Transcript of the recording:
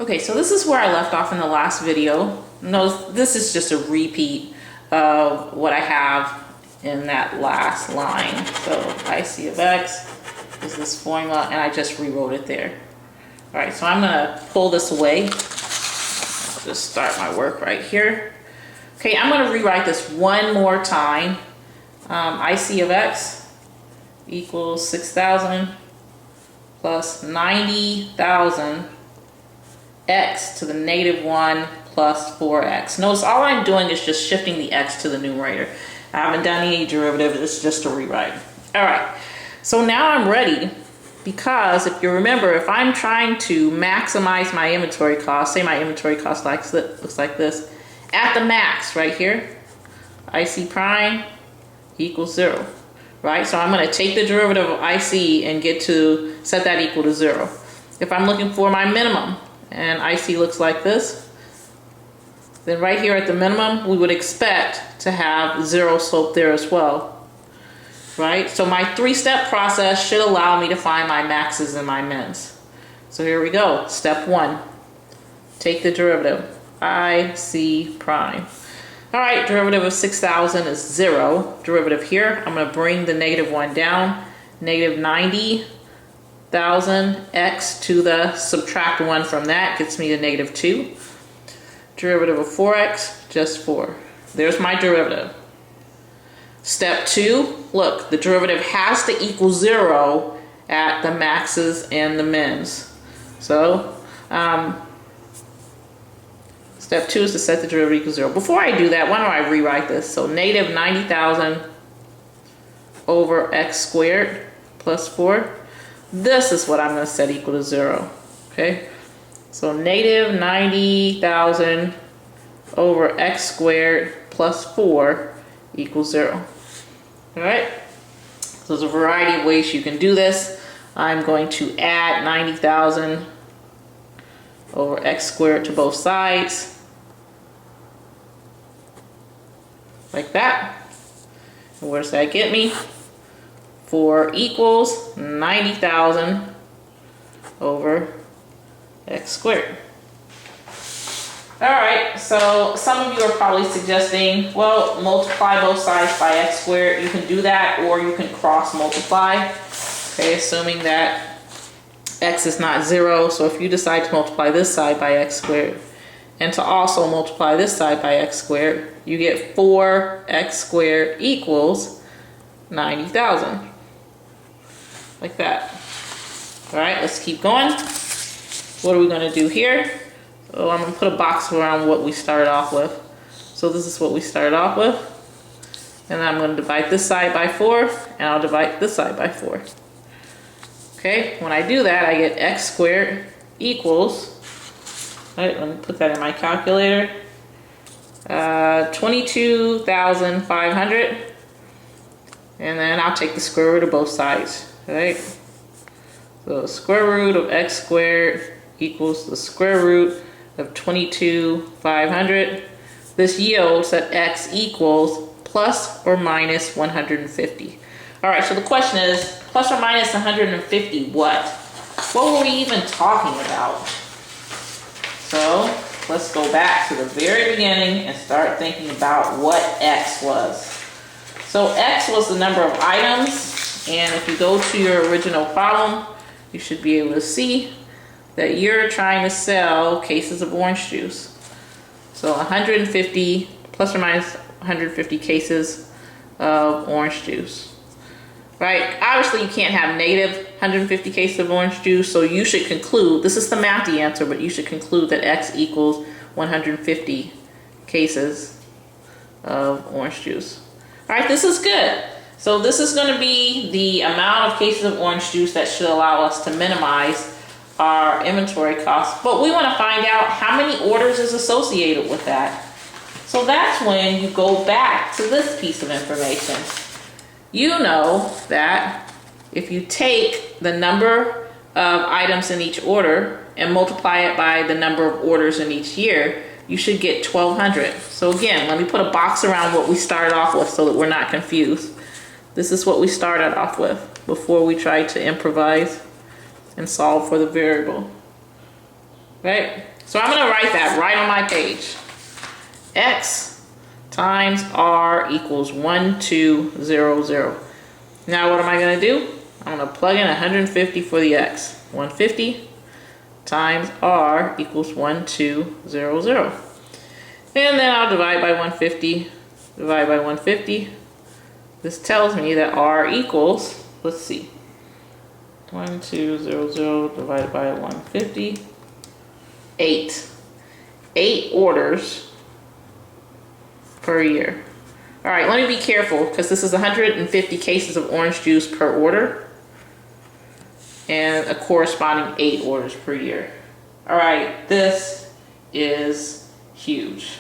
Okay, so this is where I left off in the last video. No, this is just a repeat of what I have in that last line. So IC of X is this formula, and I just rewrote it there. All right, so I'm gonna pull this away. I'll just start my work right here. Okay, I'm gonna rewrite this one more time. IC of X equals 6,000 plus 90,000 x to the -1 plus 4x. Notice all I'm doing is just shifting the x to the numerator. I haven't done any derivative, it's just a rewrite. All right, so now I'm ready, because if you remember, if I'm trying to maximize my inventory cost, say my inventory cost looks like this, at the max right here, IC prime equals 0, right? So I'm gonna take the derivative of IC and set that equal to 0. If I'm looking for my minimum, and IC looks like this, then right here at the minimum, we would expect to have 0 slope there as well, right? So my 3-step process should allow me to find my maxes and my mins. So here we go. Step 1, take the derivative, IC prime. All right, derivative of 6,000 is 0. Derivative here, I'm gonna bring the -1 down, -90,000 x to the subtract 1 from that gets me to -2. Derivative of 4x, just 4. There's my derivative. Step 2, look, the derivative has to equal 0 at the maxes and the mins. So step 2 is to set the derivative equal 0. Before I do that, why don't I rewrite this? So -90,000 over x squared plus 4. This is what I'm going to set equal to 0, okay? So -90,000 over x squared plus 4 equals 0. All right? So there's a variety of ways you can do this. I'm going to add 90,000 over x squared to both sides, like that. And where does that get me? 4 equals 90,000 over x squared. All right, so some of you are probably suggesting, well, multiply both sides by x squared. You can do that, or you can cross multiply, okay, assuming that x is not 0. So if you decide to multiply this side by x squared and to also multiply this side by x squared, you get 4x squared equals 90,000. Like that. All right, let's keep going. What are we going to do here? So I'm going to put a box around what we started off with. So this is what we started off with. And I'm going to divide this side by 4, and I'll divide this side by 4. Okay, when I do that, I get x squared equals, all right, let me put that in my calculator, 22,500. And then I'll take the square root of both sides. Right? So the square root of x squared equals the square root of 22,500. This yields that x equals plus or minus 150. All right, so the question is, plus or minus 150 what? What were we even talking about? So let's go back to the very beginning and start thinking about what x was. So x was the number of items. And if you go to your original problem, you should be able to see that you're trying to sell cases of orange juice. So 150, plus or minus 150 cases of orange juice. Right? Obviously, you can't have -150 cases of orange juice, so you should conclude, this is the mathy answer, but you should conclude that x equals 150 cases of orange juice. All right, this is good. So this is going to be the amount of cases of orange juice that should allow us to minimize our inventory costs. But we want to find out how many orders is associated with that. So that's when you go back to this piece of information. You know that if you take the number of items in each order and multiply it by the number of orders in each year, you should get 1,200. So again, let me put a box around what we started off with so that we're not confused. This is what we started off with before we tried to improvise and solve for the variable. right? So I'm gonna write that right on my page. X times R equals 1200. Now what am I gonna do? I'm gonna plug in 150 for the X. 150 times R equals 1200. And then I'll divide by 150, divide by 150. This tells me that R equals, let's see, 1200 divided by 150, 8. 8 orders per year. All right, let me be careful because this is 150 cases of orange juice per order and a corresponding 8 orders per year. All right, this is huge.